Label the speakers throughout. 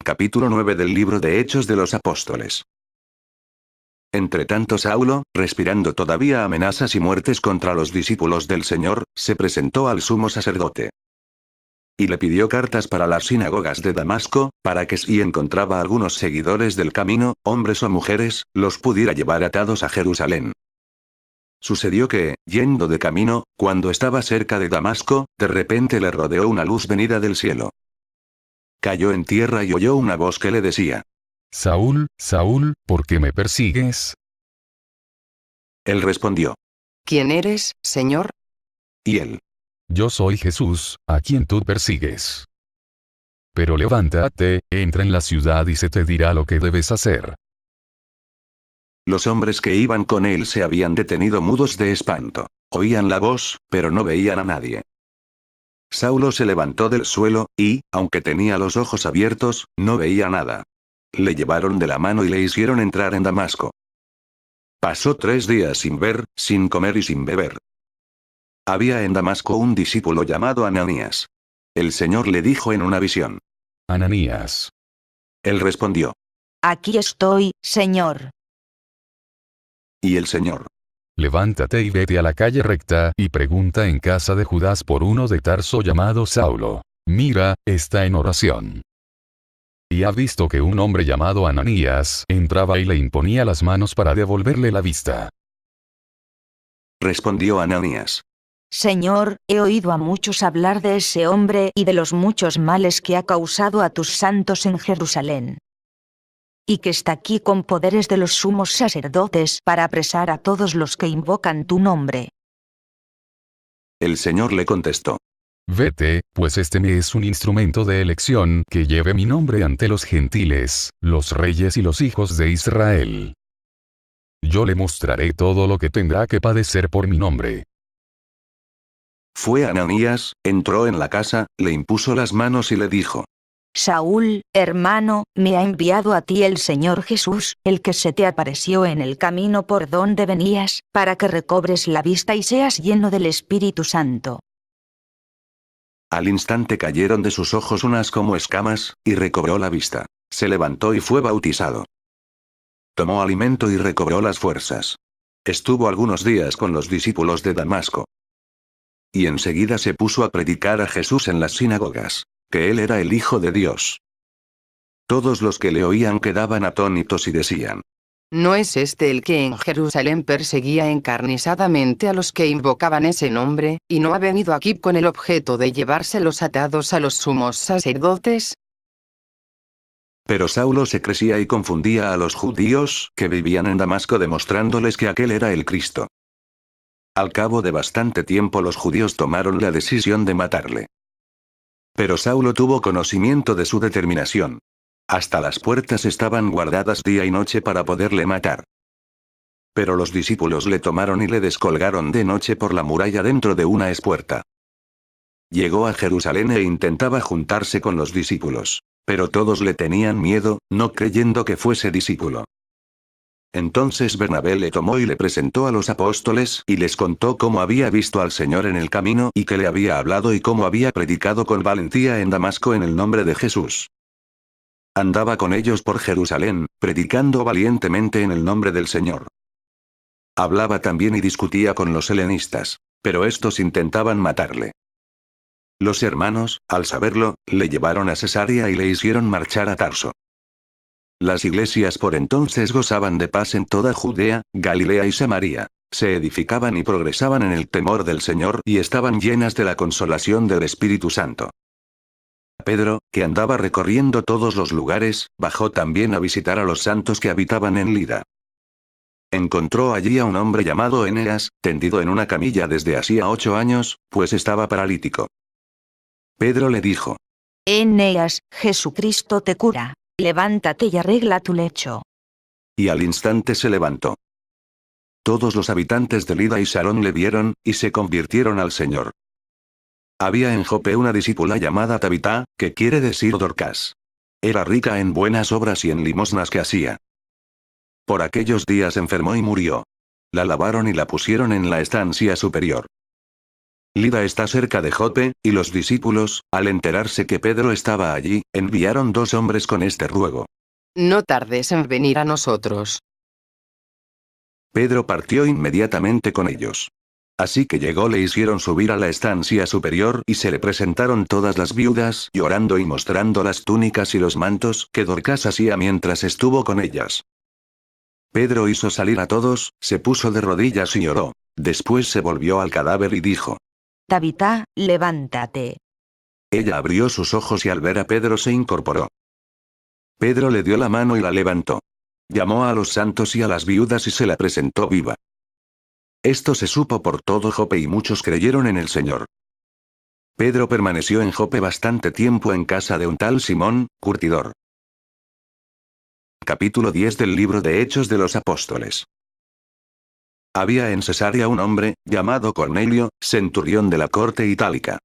Speaker 1: Capítulo 9 del libro de Hechos de los Apóstoles. Entretanto Saulo, respirando todavía amenazas y muertes contra los discípulos del Señor, se presentó al sumo sacerdote. Y le pidió cartas para las sinagogas de Damasco, para que si encontraba algunos seguidores del camino, hombres o mujeres, los pudiera llevar atados a Jerusalén. Sucedió que, yendo de camino, cuando estaba cerca de Damasco, de repente le rodeó una luz venida del cielo. Cayó en tierra y oyó una voz que le decía:
Speaker 2: Saúl, Saúl, ¿por qué me persigues?
Speaker 1: Él respondió:
Speaker 3: ¿Quién eres, Señor?
Speaker 1: Y él:
Speaker 2: Yo soy Jesús, a quien tú persigues. Pero levántate, entra en la ciudad y se te dirá lo que debes hacer.
Speaker 1: Los hombres que iban con él se habían detenido mudos de espanto. Oían la voz, pero no veían a nadie. Saulo se levantó del suelo, y, aunque tenía los ojos abiertos, no veía nada. Le llevaron de la mano y le hicieron entrar en Damasco. Pasó 3 días sin ver, sin comer y sin beber. Había en Damasco un discípulo llamado Ananías. El Señor le dijo en una visión:
Speaker 2: Ananías.
Speaker 1: Él respondió:
Speaker 4: Aquí estoy, Señor.
Speaker 1: Y el Señor:
Speaker 2: Levántate y vete a la calle recta y pregunta en casa de Judas por uno de Tarso llamado Saulo. Mira, está en oración. Y ha visto que un hombre llamado Ananías entraba y le imponía las manos para devolverle la vista.
Speaker 1: Respondió Ananías:
Speaker 4: Señor, he oído a muchos hablar de ese hombre y de los muchos males que ha causado a tus santos en Jerusalén. Y que está aquí con poderes de los sumos sacerdotes para apresar a todos los que invocan tu nombre.
Speaker 1: El Señor le contestó:
Speaker 2: Vete, pues este me es un instrumento de elección que lleve mi nombre ante los gentiles, los reyes y los hijos de Israel. Yo le mostraré todo lo que tendrá que padecer por mi nombre.
Speaker 1: Fue Ananías, entró en la casa, le impuso las manos y le dijo:
Speaker 4: Saúl, hermano, me ha enviado a ti el Señor Jesús, el que se te apareció en el camino por donde venías, para que recobres la vista y seas lleno del Espíritu Santo.
Speaker 1: Al instante cayeron de sus ojos unas como escamas, y recobró la vista. Se levantó y fue bautizado. Tomó alimento y recobró las fuerzas. Estuvo algunos días con los discípulos de Damasco. Y enseguida se puso a predicar a Jesús en las sinagogas, que él era el Hijo de Dios. Todos los que le oían quedaban atónitos y decían:
Speaker 3: ¿No es este el que en Jerusalén perseguía encarnizadamente a los que invocaban ese nombre, y no ha venido aquí con el objeto de llevárselos atados a los sumos sacerdotes?
Speaker 1: Pero Saulo se crecía y confundía a los judíos que vivían en Damasco, demostrándoles que aquel era el Cristo. Al cabo de bastante tiempo los judíos tomaron la decisión de matarle. Pero Saulo tuvo conocimiento de su determinación. Hasta las puertas estaban guardadas día y noche para poderle matar. Pero los discípulos le tomaron y le descolgaron de noche por la muralla dentro de una espuerta. Llegó a Jerusalén e intentaba juntarse con los discípulos. Pero todos le tenían miedo, no creyendo que fuese discípulo. Entonces Bernabé le tomó y le presentó a los apóstoles y les contó cómo había visto al Señor en el camino y que le había hablado y cómo había predicado con valentía en Damasco en el nombre de Jesús. Andaba con ellos por Jerusalén, predicando valientemente en el nombre del Señor. Hablaba también y discutía con los helenistas, pero estos intentaban matarle. Los hermanos, al saberlo, le llevaron a Cesarea y le hicieron marchar a Tarso. Las iglesias por entonces gozaban de paz en toda Judea, Galilea y Samaria. Se edificaban y progresaban en el temor del Señor y estaban llenas de la consolación del Espíritu Santo. Pedro, que andaba recorriendo todos los lugares, bajó también a visitar a los santos que habitaban en Lida. Encontró allí a un hombre llamado Eneas, tendido en una camilla desde hacía 8 años, pues estaba paralítico. Pedro le dijo:
Speaker 4: Eneas, Jesucristo te cura. Levántate y arregla tu lecho.
Speaker 1: Y al instante se levantó. Todos los habitantes de Lida y Sarón le vieron, y se convirtieron al Señor. Había en Jope una discípula llamada Tabita, que quiere decir Dorcas. Era rica en buenas obras y en limosnas que hacía. Por aquellos días enfermó y murió. La lavaron y la pusieron en la estancia superior. Lida está cerca de Jope, y los discípulos, al enterarse que Pedro estaba allí, enviaron 2 hombres con este ruego.
Speaker 3: No tardes en venir a nosotros.
Speaker 1: Pedro partió inmediatamente con ellos. Así que llegó, le hicieron subir a la estancia superior y se le presentaron todas las viudas, llorando y mostrando las túnicas y los mantos que Dorcas hacía mientras estuvo con ellas. Pedro hizo salir a todos, se puso de rodillas y lloró. Después se volvió al cadáver y dijo:
Speaker 4: Tabita, levántate.
Speaker 1: Ella abrió sus ojos y al ver a Pedro se incorporó. Pedro le dio la mano y la levantó. Llamó a los santos y a las viudas y se la presentó viva. Esto se supo por todo Jope y muchos creyeron en el Señor. Pedro permaneció en Jope bastante tiempo en casa de un tal Simón, curtidor. Capítulo 10 del libro de Hechos de los Apóstoles. Había en Cesarea un hombre, llamado Cornelio, centurión de la corte itálica.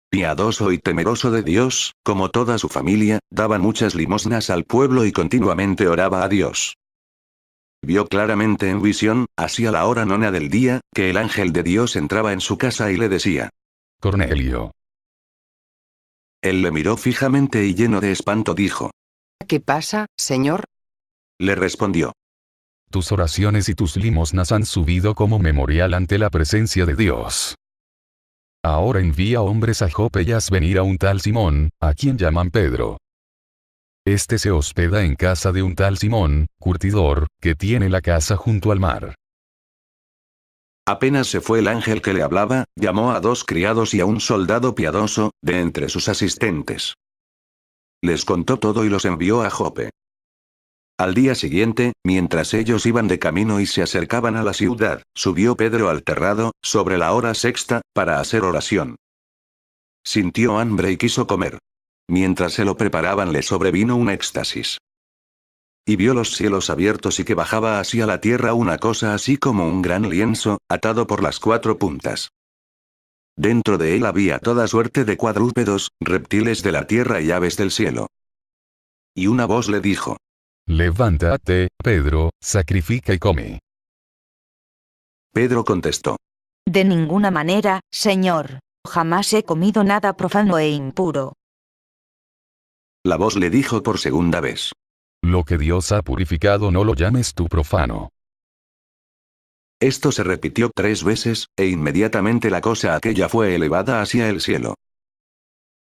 Speaker 1: Piadoso y temeroso de Dios, como toda su familia, daba muchas limosnas al pueblo y continuamente oraba a Dios. Vio claramente en visión, hacia la hora nona del día, que el ángel de Dios entraba en su casa y le decía:
Speaker 2: Cornelio.
Speaker 1: Él le miró fijamente y lleno de espanto dijo:
Speaker 3: ¿Qué pasa, Señor?
Speaker 1: Le respondió:
Speaker 2: Tus oraciones y tus limosnas han subido como memorial ante la presencia de Dios. Ahora envía hombres a Jope y haz venir a un tal Simón, a quien llaman Pedro. Este se hospeda en casa de un tal Simón, curtidor, que tiene la casa junto al mar.
Speaker 1: Apenas se fue el ángel que le hablaba, llamó a 2 criados y a un soldado piadoso, de entre sus asistentes. Les contó todo y los envió a Jope. Al día siguiente, mientras ellos iban de camino y se acercaban a la ciudad, subió Pedro al terrado, sobre la hora sexta, para hacer oración. Sintió hambre y quiso comer. Mientras se lo preparaban le sobrevino un éxtasis. Y vio los cielos abiertos y que bajaba hacia la tierra una cosa así como un gran lienzo, atado por las 4 puntas. Dentro de él había toda suerte de cuadrúpedos, reptiles de la tierra y aves del cielo. Y una voz le dijo:
Speaker 2: Levántate, Pedro, sacrifica y come.
Speaker 1: Pedro contestó:
Speaker 4: De ninguna manera, Señor. Jamás he comido nada profano e impuro.
Speaker 1: La voz le dijo por segunda vez:
Speaker 2: Lo que Dios ha purificado no lo llames tú profano.
Speaker 1: Esto se repitió 3 veces, e inmediatamente la cosa aquella fue elevada hacia el cielo.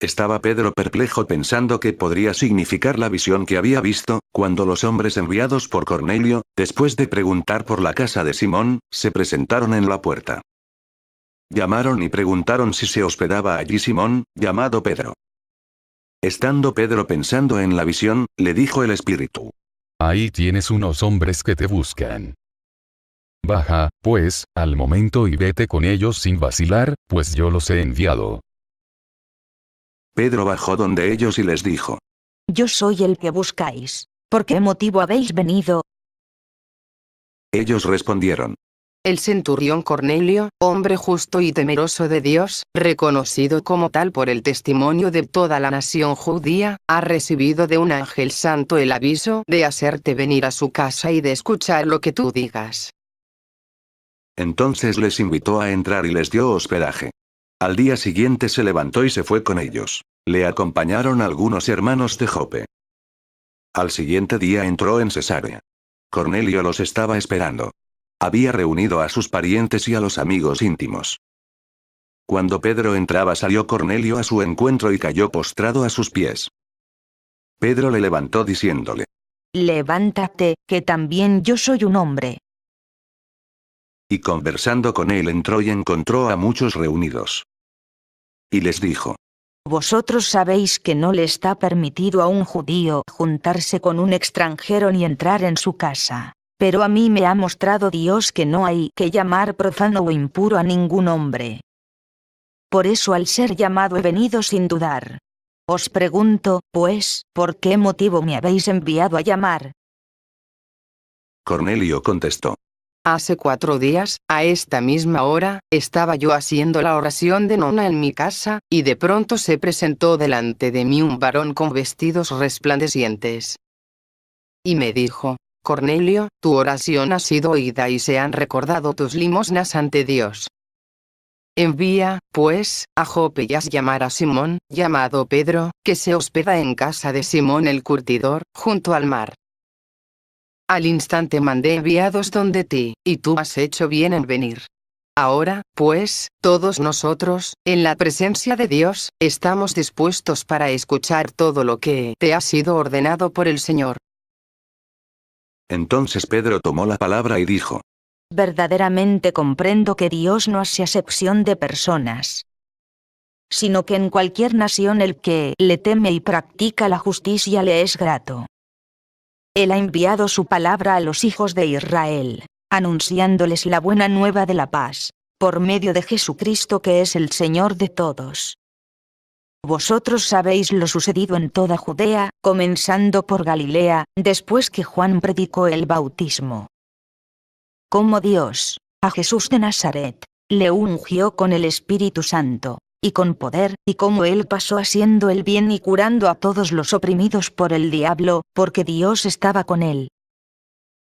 Speaker 1: Estaba Pedro perplejo pensando qué podría significar la visión que había visto, cuando los hombres enviados por Cornelio, después de preguntar por la casa de Simón, se presentaron en la puerta. Llamaron y preguntaron si se hospedaba allí Simón, llamado Pedro. Estando Pedro pensando en la visión, le dijo el Espíritu:
Speaker 2: Ahí tienes unos hombres que te buscan. Baja, pues, al momento y vete con ellos sin vacilar, pues yo los he enviado.
Speaker 1: Pedro bajó donde ellos y les dijo:
Speaker 4: Yo soy el que buscáis. ¿Por qué motivo habéis venido?
Speaker 1: Ellos respondieron:
Speaker 3: El centurión Cornelio, hombre justo y temeroso de Dios, reconocido como tal por el testimonio de toda la nación judía, ha recibido de un ángel santo el aviso de hacerte venir a su casa y de escuchar lo que tú digas.
Speaker 1: Entonces les invitó a entrar y les dio hospedaje. Al día siguiente se levantó y se fue con ellos. Le acompañaron algunos hermanos de Jope. Al siguiente día entró en Cesarea. Cornelio los estaba esperando. Había reunido a sus parientes y a los amigos íntimos. Cuando Pedro entraba salió Cornelio a su encuentro y cayó postrado a sus pies. Pedro le levantó diciéndole:
Speaker 4: Levántate, que también yo soy un hombre.
Speaker 1: Y conversando con él entró y encontró a muchos reunidos. Y les dijo:
Speaker 4: Vosotros sabéis que no le está permitido a un judío juntarse con un extranjero ni entrar en su casa. Pero a mí me ha mostrado Dios que no hay que llamar profano o impuro a ningún hombre. Por eso al ser llamado he venido sin dudar. Os pregunto, pues, ¿por qué motivo me habéis enviado a llamar?
Speaker 1: Cornelio contestó:
Speaker 3: Hace 4 días, a esta misma hora, estaba yo haciendo la oración de nona en mi casa, y de pronto se presentó delante de mí un varón con vestidos resplandecientes. Y me dijo: Cornelio, tu oración ha sido oída y se han recordado tus limosnas ante Dios. Envía, pues, a Jope y haz llamar a Simón, llamado Pedro, que se hospeda en casa de Simón el curtidor, junto al mar. Al instante mandé enviados donde ti, y tú has hecho bien en venir. Ahora, pues, todos nosotros, en la presencia de Dios, estamos dispuestos para escuchar todo lo que te ha sido ordenado por el Señor.
Speaker 1: Entonces Pedro tomó la palabra y dijo:
Speaker 4: Verdaderamente comprendo que Dios no hace acepción de personas, sino que en cualquier nación el que le teme y practica la justicia le es grato. Él ha enviado su palabra a los hijos de Israel, anunciándoles la buena nueva de la paz, por medio de Jesucristo que es el Señor de todos. Vosotros sabéis lo sucedido en toda Judea, comenzando por Galilea, después que Juan predicó el bautismo. Cómo Dios, a Jesús de Nazaret, le ungió con el Espíritu Santo, y con poder, y cómo él pasó haciendo el bien y curando a todos los oprimidos por el diablo, porque Dios estaba con él.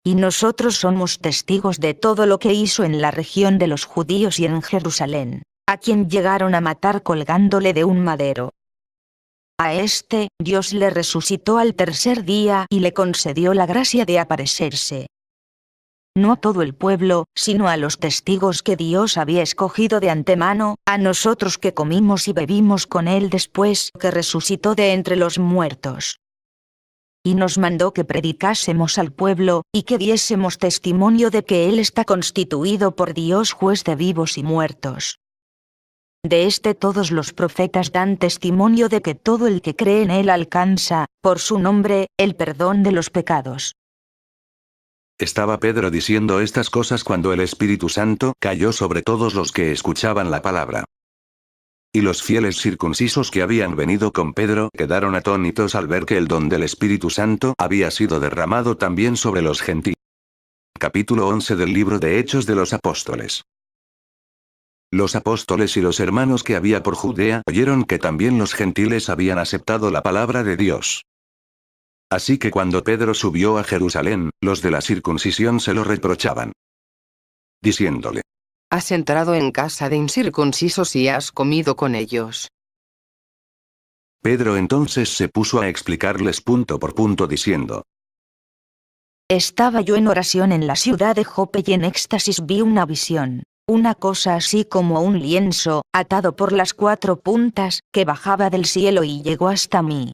Speaker 4: Y nosotros somos testigos de todo lo que hizo en la región de los judíos y en Jerusalén, a quien llegaron a matar colgándole de un madero. A este, Dios le resucitó al tercer día y le concedió la gracia de aparecerse. No a todo el pueblo, sino a los testigos que Dios había escogido de antemano, a nosotros que comimos y bebimos con él después que resucitó de entre los muertos. Y nos mandó que predicásemos al pueblo, y que diésemos testimonio de que él está constituido por Dios juez de vivos y muertos. De este todos los profetas dan testimonio de que todo el que cree en él alcanza, por su nombre, el perdón de los pecados.
Speaker 1: Estaba Pedro diciendo estas cosas cuando el Espíritu Santo cayó sobre todos los que escuchaban la palabra. Y los fieles circuncisos que habían venido con Pedro quedaron atónitos al ver que el don del Espíritu Santo había sido derramado también sobre los gentiles. Capítulo 11 del libro de Hechos de los Apóstoles. Los apóstoles y los hermanos que había por Judea oyeron que también los gentiles habían aceptado la palabra de Dios. Así que cuando Pedro subió a Jerusalén, los de la circuncisión se lo reprochaban, diciéndole:
Speaker 3: Has entrado en casa de incircuncisos y has comido con ellos.
Speaker 1: Pedro entonces se puso a explicarles punto por punto diciendo:
Speaker 4: Estaba yo en oración en la ciudad de Jope y en éxtasis vi una visión, una cosa así como un lienzo, atado por las cuatro puntas, que bajaba del cielo y llegó hasta mí.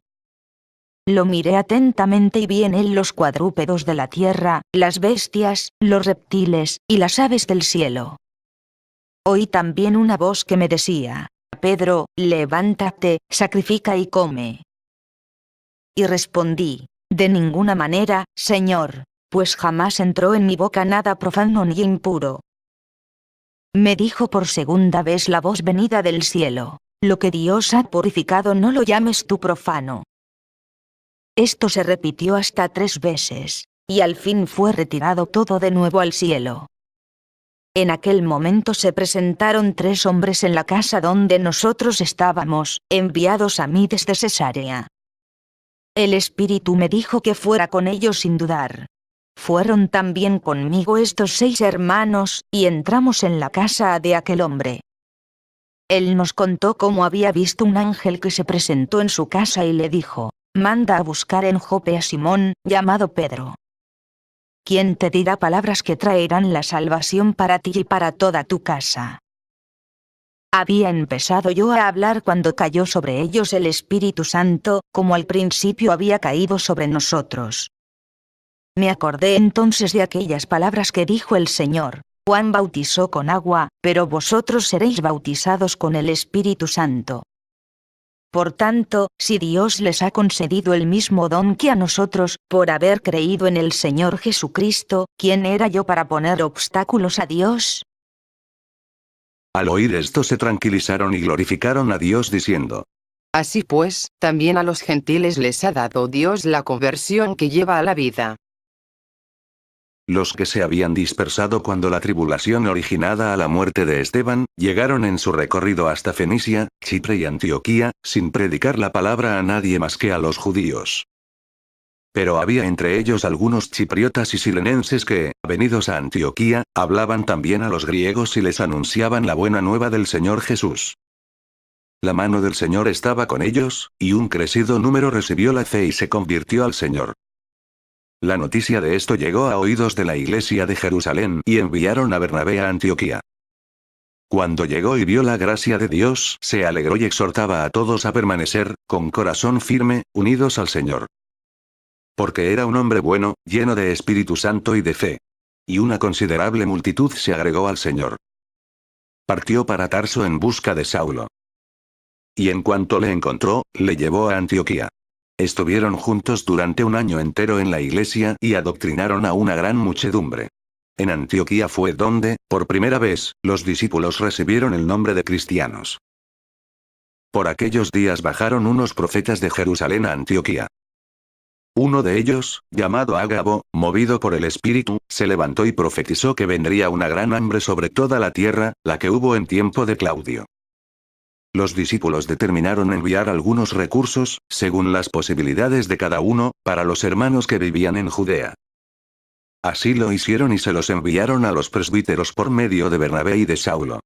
Speaker 4: Lo miré atentamente y vi en él los cuadrúpedos de la tierra, las bestias, los reptiles, y las aves del cielo. Oí también una voz que me decía: Pedro, levántate, sacrifica y come. Y respondí: de ninguna manera, Señor, pues jamás entró en mi boca nada profano ni impuro. Me dijo por segunda vez la voz venida del cielo: lo que Dios ha purificado no lo llames tú profano. Esto se repitió hasta 3 veces, y al fin fue retirado todo de nuevo al cielo. En aquel momento se presentaron 3 hombres en la casa donde nosotros estábamos, enviados a mí desde Cesarea. El Espíritu me dijo que fuera con ellos sin dudar. Fueron también conmigo estos 6 hermanos, y entramos en la casa de aquel hombre. Él nos contó cómo había visto un ángel que se presentó en su casa y le dijo: manda a buscar en Jope a Simón, llamado Pedro. Quien te dirá palabras que traerán la salvación para ti y para toda tu casa. Había empezado yo a hablar cuando cayó sobre ellos el Espíritu Santo, como al principio había caído sobre nosotros. Me acordé entonces de aquellas palabras que dijo el Señor: Juan bautizó con agua, pero vosotros seréis bautizados con el Espíritu Santo. Por tanto, si Dios les ha concedido el mismo don que a nosotros, por haber creído en el Señor Jesucristo, ¿quién era yo para poner obstáculos a Dios?
Speaker 1: Al oír esto se tranquilizaron y glorificaron a Dios diciendo:
Speaker 3: Así pues, también a los gentiles les ha dado Dios la conversión que lleva a la vida.
Speaker 1: Los que se habían dispersado cuando la tribulación originada a la muerte de Esteban, llegaron en su recorrido hasta Fenicia, Chipre y Antioquía, sin predicar la palabra a nadie más que a los judíos. Pero había entre ellos algunos chipriotas y sirenenses que, venidos a Antioquía, hablaban también a los griegos y les anunciaban la buena nueva del Señor Jesús. La mano del Señor estaba con ellos, y un crecido número recibió la fe y se convirtió al Señor. La noticia de esto llegó a oídos de la iglesia de Jerusalén y enviaron a Bernabé a Antioquía. Cuando llegó y vio la gracia de Dios, se alegró y exhortaba a todos a permanecer, con corazón firme, unidos al Señor. Porque era un hombre bueno, lleno de Espíritu Santo y de fe. Y una considerable multitud se agregó al Señor. Partió para Tarso en busca de Saulo. Y en cuanto le encontró, le llevó a Antioquía. Estuvieron juntos durante un año entero en la iglesia y adoctrinaron a una gran muchedumbre. En Antioquía fue donde, por primera vez, los discípulos recibieron el nombre de cristianos. Por aquellos días bajaron unos profetas de Jerusalén a Antioquía. Uno de ellos, llamado Ágabo, movido por el Espíritu, se levantó y profetizó que vendría una gran hambre sobre toda la tierra, la que hubo en tiempo de Claudio. Los discípulos determinaron enviar algunos recursos, según las posibilidades de cada uno, para los hermanos que vivían en Judea. Así lo hicieron y se los enviaron a los presbíteros por medio de Bernabé y de Saulo.